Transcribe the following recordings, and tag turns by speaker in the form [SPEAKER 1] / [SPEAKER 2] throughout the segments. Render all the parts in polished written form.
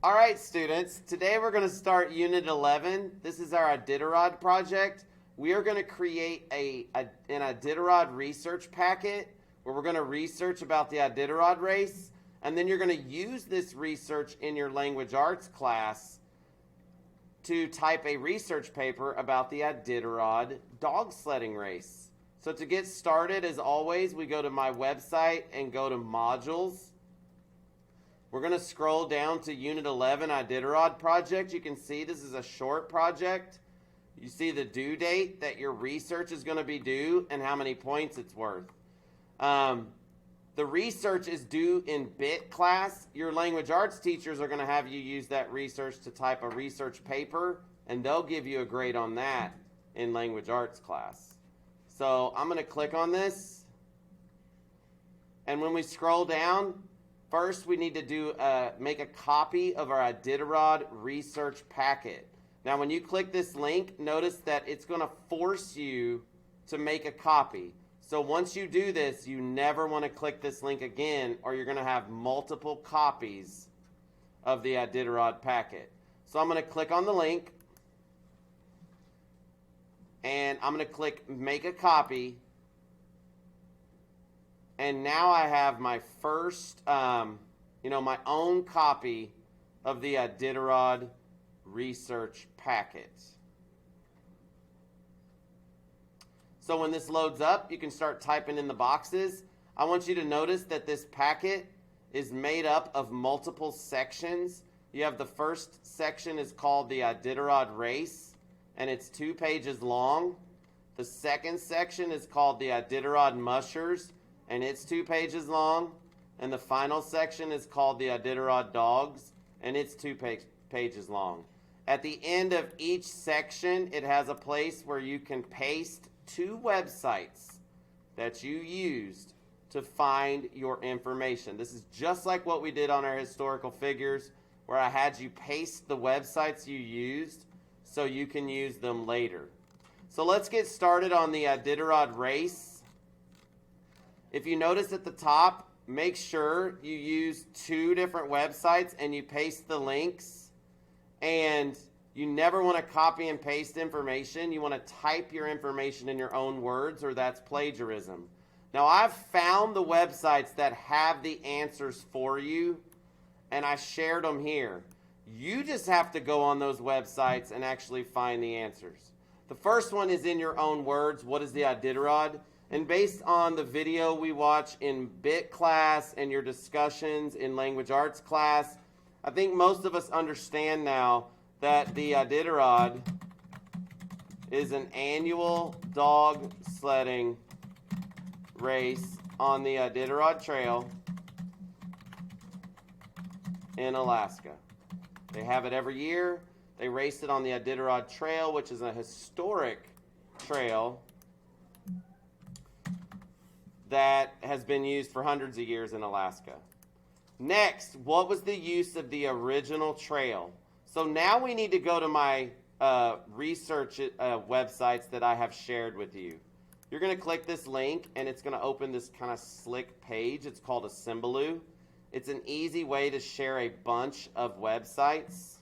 [SPEAKER 1] All right, students, today we're going to start Unit 11. This is our Iditarod project. We are going to create an Iditarod research packet where we're going to research about the Iditarod race, and then you're going to use this research in your language arts class to type a research paper about the Iditarod dog sledding race. So to get started, as always, we go to my website and go to modules. We're going to scroll down to Unit 11 Iditarod project. You can see this is a short project. You see the due date that your research is going to be due and how many points it's worth. The research is due in B.I.T class. Your language arts teachers are going to have you use that research to type a research paper, and they'll give you a grade on that in language arts class. So I'm going to click on this, and when we scroll down, first we need to make a copy of our Iditarod research packet. Now when you click this link, notice that it's going to force you to make a copy. So once you do this, you never want to click this link again, or you're going to have multiple copies of the Iditarod packet. So I'm going to click on the link, and I'm going to click make a copy. And now I have my first, my own copy of the Iditarod research packet. So when this loads up, you can start typing in the boxes. I want you to notice that this packet is made up of multiple sections. You have the first section is called the Iditarod Race, and it's 2 pages long. The second section is called the Iditarod Mushers, and it's 2 pages long. And the final section is called the Iditarod Dogs, and it's 2 pages long. At the end of each section, it has a place where you can paste 2 websites that you used to find your information. This is just like what we did on our historical figures, where I had you paste the websites you used so you can use them later. So let's get started on the Iditarod race. If you notice at the top, make sure you use 2 different websites and you paste the links. And you never want to copy and paste information. You want to type your information in your own words, or that's plagiarism. Now, I've found the websites that have the answers for you, and I shared them here. You just have to go on those websites and actually find the answers. The first one is in your own words. What is the Iditarod? And based on the video we watch in B.I.T class and your discussions in language arts class, I think most of us understand now that the Iditarod is an annual dog sledding race on the Iditarod Trail in Alaska. They have it every year. They race it on the Iditarod Trail, which is a historic trail that has been used for hundreds of years in Alaska. Next, what was the use of the original trail? So now we need to go to my research websites that I have shared with you. You're going to click this link, and it's going to open this kind of slick page. It's called a Symbaloo. It's an easy way to share a bunch of websites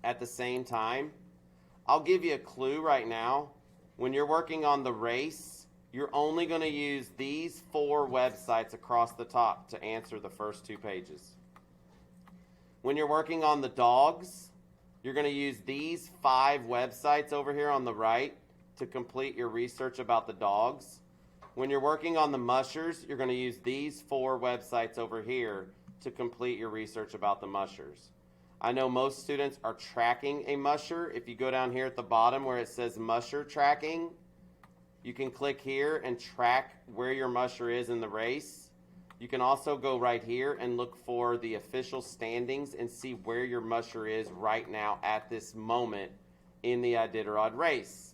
[SPEAKER 1] at the same time. I'll give you a clue right now. When you're working on the race, you're only going to use these 4 websites across the top to answer the first 2 pages. When you're working on the dogs, you're going to use these 5 websites over here on the right to complete your research about the dogs. When you're working on the mushers, you're going to use these 4 websites over here to complete your research about the mushers. I know most students are tracking a musher. If you go down here at the bottom where it says musher tracking, you can click here and track where your musher is in the race. You can also go right here and look for the official standings and see where your musher is right now at this moment in the Iditarod race.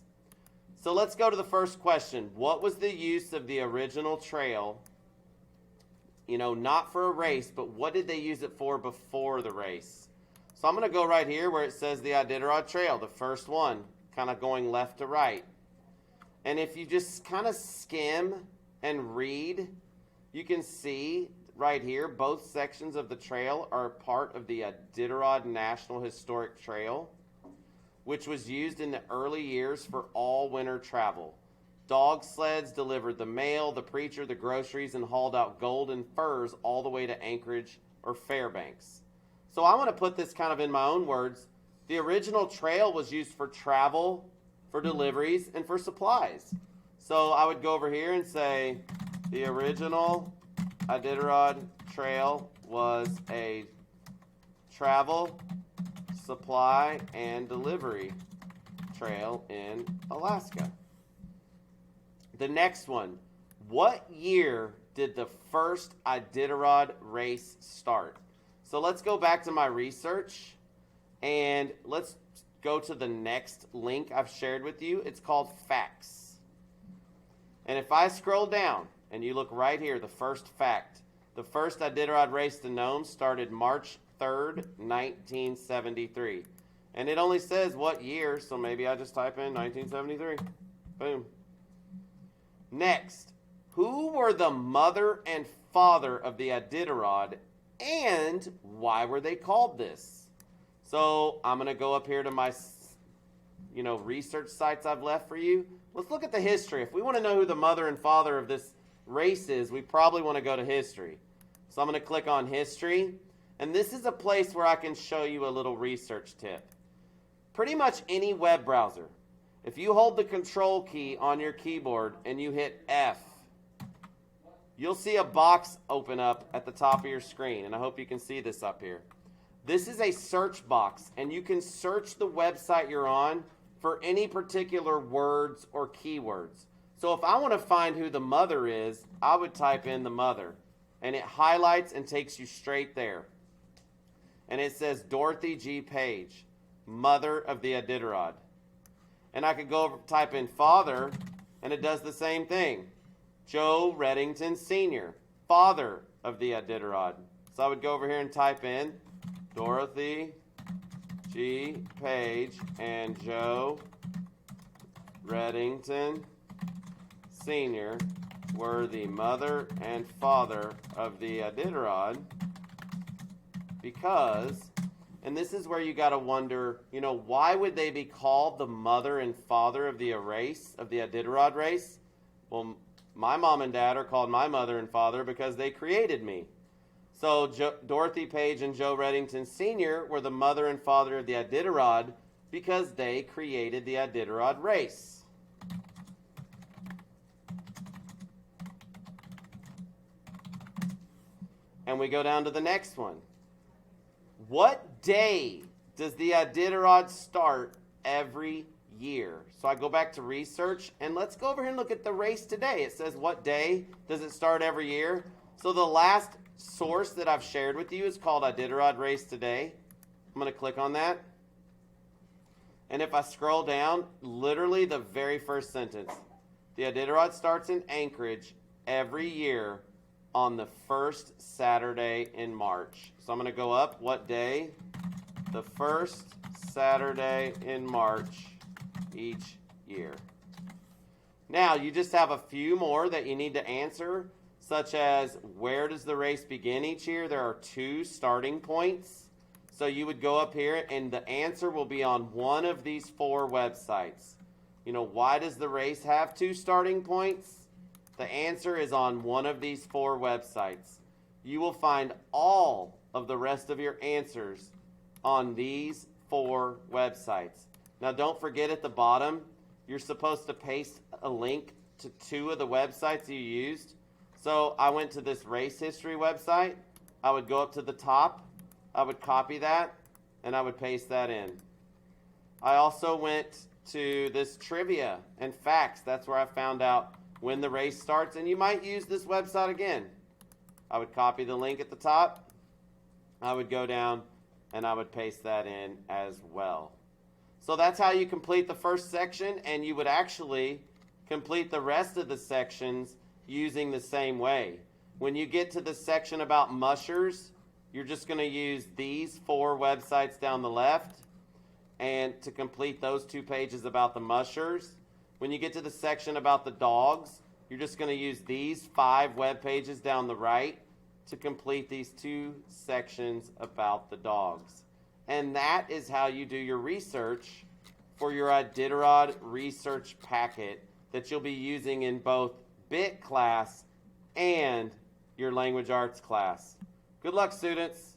[SPEAKER 1] So let's go to the first question. What was the use of the original trail? Not for a race, but what did they use it for before the race? So I'm going to go right here where it says the Iditarod Trail, the first one, kind of going left to right. And if you just kind of skim and read, you can see right here, both sections of the trail are part of the Iditarod National Historic Trail, which was used in the early years for all winter travel. Dog sleds delivered the mail, the preacher, the groceries, and hauled out gold and furs all the way to Anchorage or Fairbanks. So I want to put this kind of in my own words. The original trail was used for travel, for deliveries, and for supplies. So I would go over here and say the original Iditarod Trail was a travel, supply, and delivery trail in Alaska. The next one, what year did the first Iditarod race start? So let's go back to my research and let's go to the next link I've shared with you. It's called Facts. And if I scroll down and you look right here, the first fact, the first Iditarod race to Nome started March 3rd, 1973. And it only says what year, so maybe I just type in 1973. Boom. Next, who were the mother and father of the Iditarod, and why were they called this? So I'm going to go up here to my research sites I've left for you. Let's look at the history. If we want to know who the mother and father of this race is, we probably want to go to history. So I'm going to click on history, and this is a place where I can show you a little research tip. Pretty much any web browser, if you hold the control key on your keyboard and you hit F, you'll see a box open up at the top of your screen, and I hope you can see this up here. This is a search box, and you can search the website you're on for any particular words or keywords. So if I want to find who the mother is, I would type in the mother, and it highlights and takes you straight there. And it says Dorothy G. Page, mother of the Iditarod. And I could go over, type in father, and it does the same thing. Joe Reddington Sr., father of the Iditarod. So I would go over here and type in Dorothy G. Page and Joe Reddington Sr. were the mother and father of the Iditarod because, and this is where you got to wonder, why would they be called the mother and father of the race, of the Iditarod race? Well, my mom and dad are called my mother and father because they created me. So Dorothy Page and Joe Reddington Sr. were the mother and father of the Iditarod because they created the Iditarod race. And we go down to the next one. What day does the Iditarod start every year? So I go back to research, and let's go over here and look at the race today. It says, what day does it start every year? So the last source that I've shared with you is called Iditarod Race Today. I'm going to click on that. And if I scroll down, literally the very first sentence, the Iditarod starts in Anchorage every year on the first Saturday in March. So I'm going to go up, what day? The first Saturday in March each year. Now, you just have a few more that you need to answer, such as where does the race begin each year? There are 2 starting points. So you would go up here, and the answer will be on one of these 4 websites. Why does the race have 2 starting points? The answer is on one of these 4 websites. You will find all of the rest of your answers on these 4 websites. Now, don't forget at the bottom, you're supposed to paste a link to 2 of the websites you used. So I went to this race history website. I would go up to the top. I would copy that, and I would paste that in. I also went to this trivia and facts. That's where I found out when the race starts, and you might use this website again. I would copy the link at the top. I would go down, and I would paste that in as well. So that's how you complete the first section, and you would actually complete the rest of the sections using the same way. When you get to the section about mushers, you're just going to use these 4 websites down the left and to complete those 2 pages about the mushers. When you get to the section about the dogs, you're just going to use these 5 web pages down the right to complete these 2 sections about the dogs. And that is how you do your research for your Iditarod Research packet that you'll be using in both B.I.T class and your language arts class. Good luck, students.